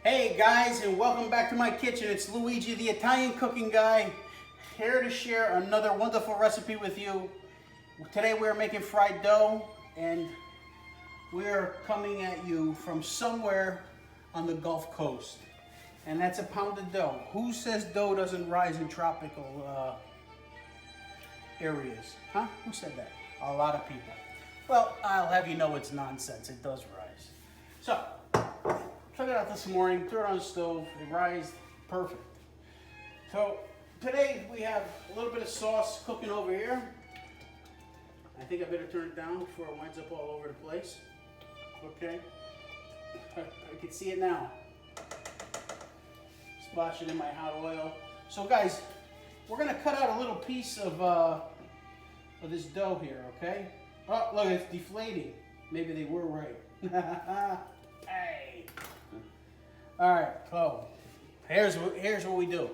Hey guys, and welcome back to my kitchen. It's Luigi, the Italian cooking guy, here to share another wonderful recipe with you. Today we're making fried dough, and we're coming at you from somewhere on the Gulf Coast. And that's a pounded dough. Who says dough doesn't rise in tropical areas? Huh? Who said that? A lot of people. Well, I'll have you know it's nonsense. It does rise. So, took it out this morning, threw it on the stove, it rised perfect. So today we have a little bit of sauce cooking over here. I think I better turn it down before it winds up all over the place. Okay, I can see it now. Splashing in my hot oil. So guys, we're gonna cut out a little piece of this dough here, okay? Oh, look, it's deflating. Maybe they were right. Hey. All right, so here's what we do.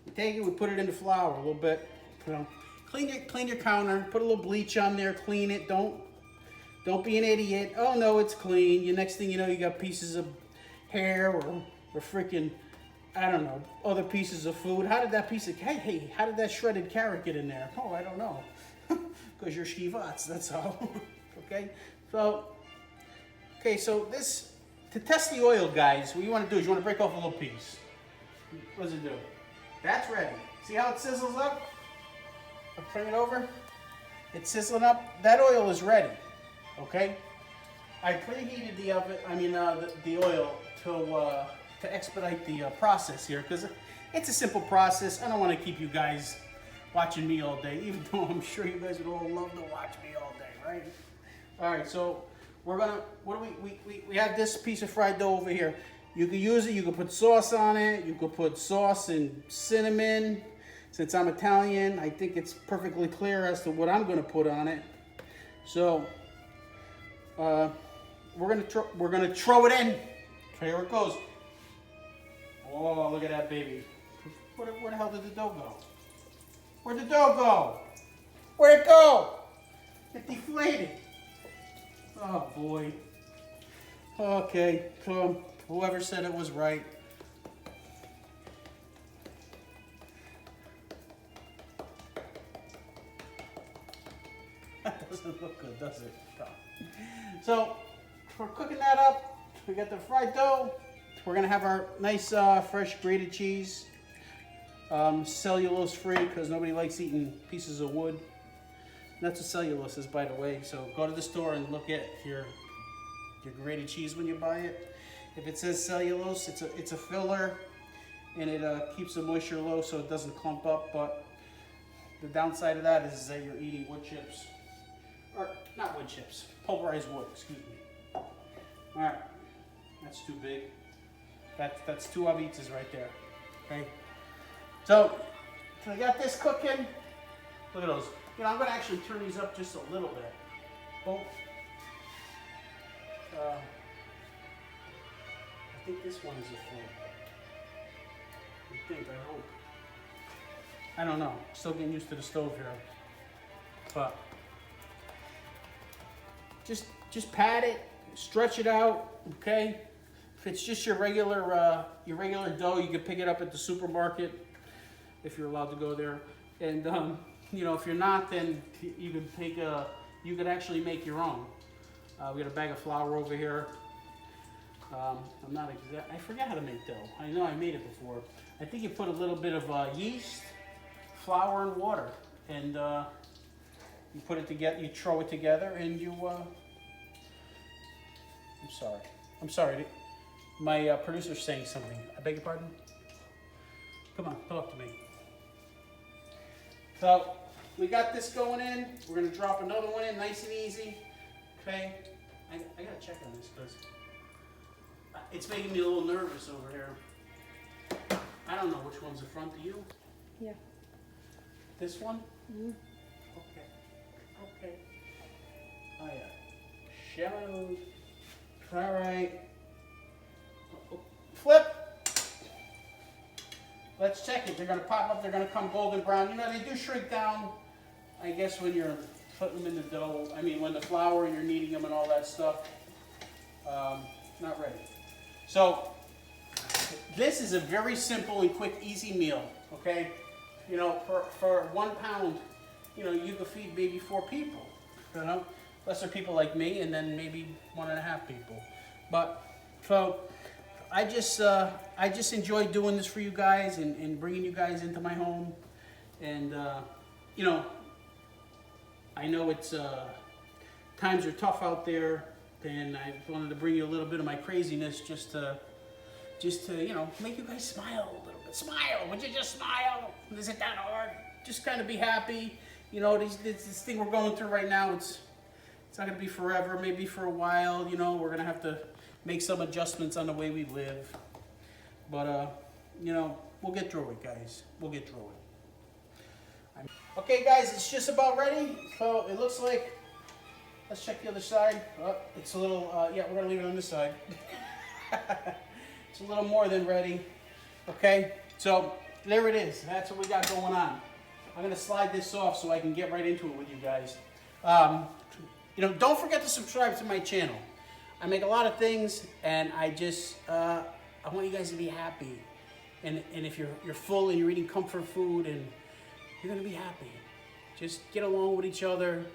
We take it, we put it in the flour a little bit. You know, clean your counter, put a little bleach on there, clean it. Don't be an idiot. Oh no, it's clean. The next thing you know, you got pieces of hair or freaking, I don't know, other pieces of food. How did that piece of hey, how did that shredded carrot get in there? Oh, I don't know. Because you're Shivats, that's all. Okay, so this, to test the oil, guys, what you want to do is you want to break off a little piece. What does it do? That's ready. See how it sizzles up? I'll turn it over. It's sizzling up. That oil is ready. Okay? I preheated the oven, the oil to expedite the process here, because it's a simple process. I don't want to keep you guys watching me all day, even though I'm sure you guys would all love to watch me all day, right? All right, so we're gonna, we have this piece of fried dough over here. You can use it, you can put sauce on it, you can put sauce and cinnamon. Since I'm Italian, I think it's perfectly clear as to what I'm gonna put on it. So, we're gonna throw it in. Okay, here it goes. Oh, look at that baby. Where the hell did the dough go? Where'd the dough go? Where'd it go? It deflated. Oh boy. Okay, so whoever said it was right. That doesn't look good, does it? No. So, we're cooking that up. We got the fried dough. We're gonna have our nice fresh grated cheese. Cellulose free, because nobody likes eating pieces of wood. That's what cellulose is, by the way. So go to the store and look at your grated cheese when you buy it. If it says cellulose, it's a filler, and it keeps the moisture low so it doesn't clump up. But the downside of that is that you're eating wood chips, or not wood chips, pulverized wood. Excuse me. All right, that's too big. That's 2 Avitas right there. Okay. So I got this cooking. Look at those. You know, I'm going to actually turn these up just a little bit. Both. I think this one is a full. I hope. I don't know. Still getting used to the stove here. But just pat it, stretch it out, okay? If it's just your regular dough, you can pick it up at the supermarket if you're allowed to go there. And you know, if you're not, then you could actually make your own. We got a bag of flour over here. I forget how to make dough. I know I made it before. I think you put a little bit of yeast, flour, and water, and you put it together. You throw it together, and you. I'm sorry. My producer's saying something. I beg your pardon. Come on, talk to me. So we got this going in. We're gonna drop another one in, nice and easy. Okay. I gotta check on this because it's making me a little nervous over here. I don't know which one's the front. Do you? Yeah. This one? Mm-hmm. Okay. Oh yeah. Shallow. All right. Flip. Let's check it. They're going to pop up. They're going to come golden brown. You know, they do shrink down, I guess, when you're putting them in the dough. I mean, when the flour and you're kneading them and all that stuff. Not ready. So, this is a very simple and quick, easy meal, okay? You know, for 1 pound, you know, you could feed maybe 4 people, you know? Unless they're people like me, and then maybe 1.5 people. But, so, I just enjoy doing this for you guys and bringing you guys into my home. And, you know, I know it's, times are tough out there, and I wanted to bring you a little bit of my craziness just to, you know, make you guys smile a little bit. Smile! Would you just smile? Is it that hard? Just kind of be happy. You know, this thing we're going through right now, it's not going to be forever, maybe for a while. You know, we're going to have to make some adjustments on the way we live. But, you know, we'll get through it, guys. We'll get through it. Okay, guys, it's just about ready. So it looks like, let's check the other side. Oh, it's a little, yeah, we're going to leave it on this side. It's a little more than ready. Okay, so there it is. That's what we got going on. I'm going to slide this off so I can get right into it with you guys. You know, don't forget to subscribe to my channel. I make a lot of things, and I just, I want you guys to be happy. And if you're full and you're eating comfort food, and you're going to be happy. Just get along with each other.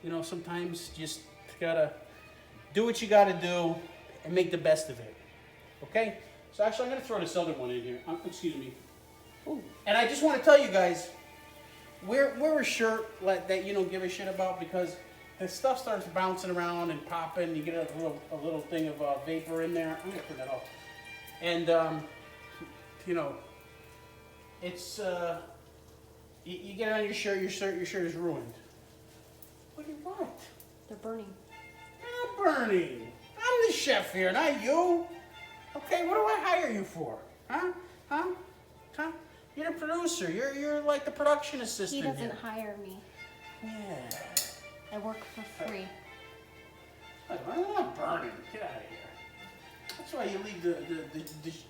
You know, sometimes just gotta do what you gotta do and make the best of it. Okay? So actually, I'm gonna throw this other one in here. Excuse me. Ooh. And I just want to tell you guys, wear a shirt that you don't give a shit about, because the stuff starts bouncing around and popping. You get a little thing of vapor in there. I'm gonna turn that off. And you know, it's you get it on your shirt is ruined. What? They're burning. They're not burning. I'm the chef here, not you. Okay, what do I hire you for? Huh? You're the producer. You're like the production assistant. He doesn't here. hire me. Yeah. I work for free. I'm not burning. Get out of here. That's why you leave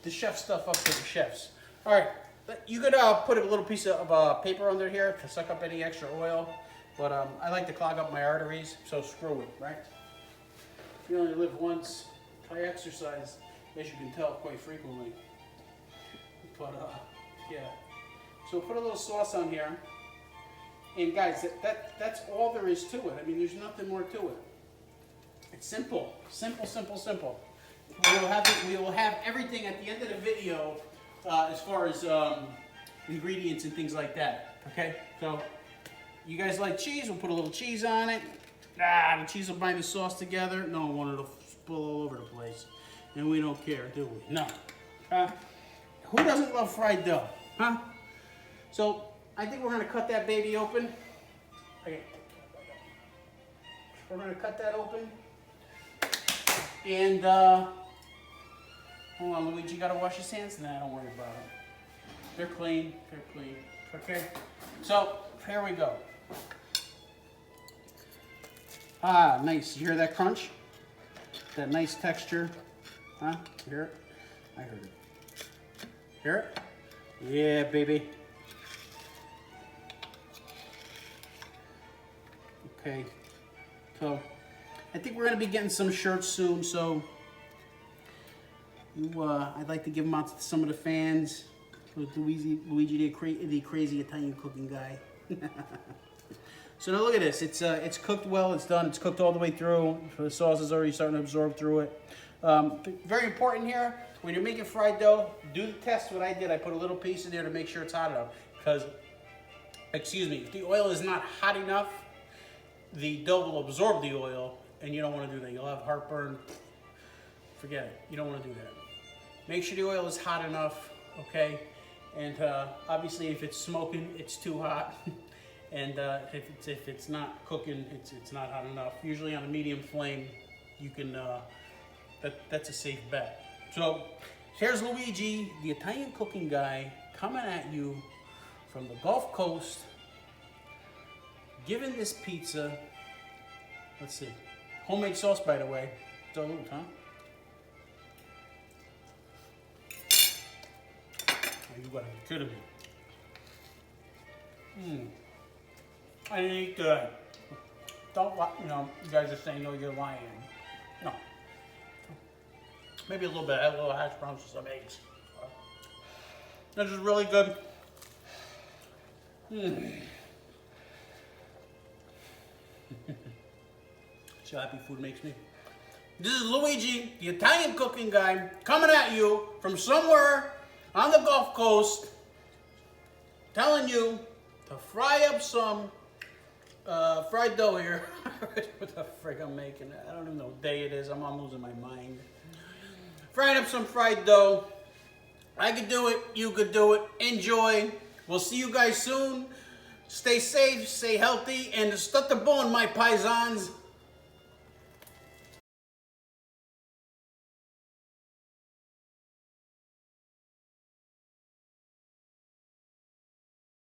the chef stuff up to the chefs. All right. You could put a little piece of paper under here to suck up any extra oil. But I like to clog up my arteries, so screw it, right? You only live once. I exercise, as you can tell, quite frequently. But, yeah. So put a little sauce on here. And guys, that's all there is to it. I mean, there's nothing more to it. It's simple. Simple, simple, simple. We will have everything at the end of the video as far as ingredients and things like that. Okay? So, you guys like cheese? We'll put a little cheese on it. The cheese will bind the sauce together. No one wanted to spill all over the place. And we don't care, do we? No. Who doesn't love fried dough? Huh? So, I think we're going to cut that baby open. Okay. We're going to cut that open. And, hold on, Luigi, you got to wash his hands? Nah, don't worry about it. They're clean. They're clean. Okay? So, here we go. Ah, nice. You hear that crunch? That nice texture? Huh? You hear it? I heard it. Hear it? Yeah, baby. Okay. So, I think we're going to be getting some shirts soon, so I'd like to give them out to some of the fans. With Luigi, the crazy Italian cooking guy. So now look at this. It's cooked well. It's done. It's cooked all the way through. The sauce is already starting to absorb through it. Very important here, when you're making fried dough, do the test what I did. I put a little piece in there to make sure it's hot enough. Because, excuse me, if the oil is not hot enough, the dough will absorb the oil, and you don't want to do that. You'll have heartburn. Forget it. You don't want to do that. Make sure the oil is hot enough, okay? And obviously, if it's smoking, it's too hot. And if it's not cooking, it's not hot enough. Usually on a medium flame, you can. That's a safe bet. So here's Luigi, the Italian cooking guy, coming at you from the Gulf Coast, giving this pizza. Let's see, homemade sauce, by the way. Dilute, huh? You gotta be kidding me. I didn't eat good. Don't, you know, you guys are saying, no, you're lying. No. Maybe a little bit. Add a little hash browns and some eggs. This is really good. See how happy food makes me. This is Luigi, the Italian cooking guy, coming at you from somewhere on the Gulf Coast, telling you to fry up some fried dough here. What the frick I'm making? I don't even know what day it is. I'm losing my mind. Frying up some fried dough. I could do it. You could do it. Enjoy. We'll see you guys soon. Stay safe. Stay healthy. And state buon, my paisans.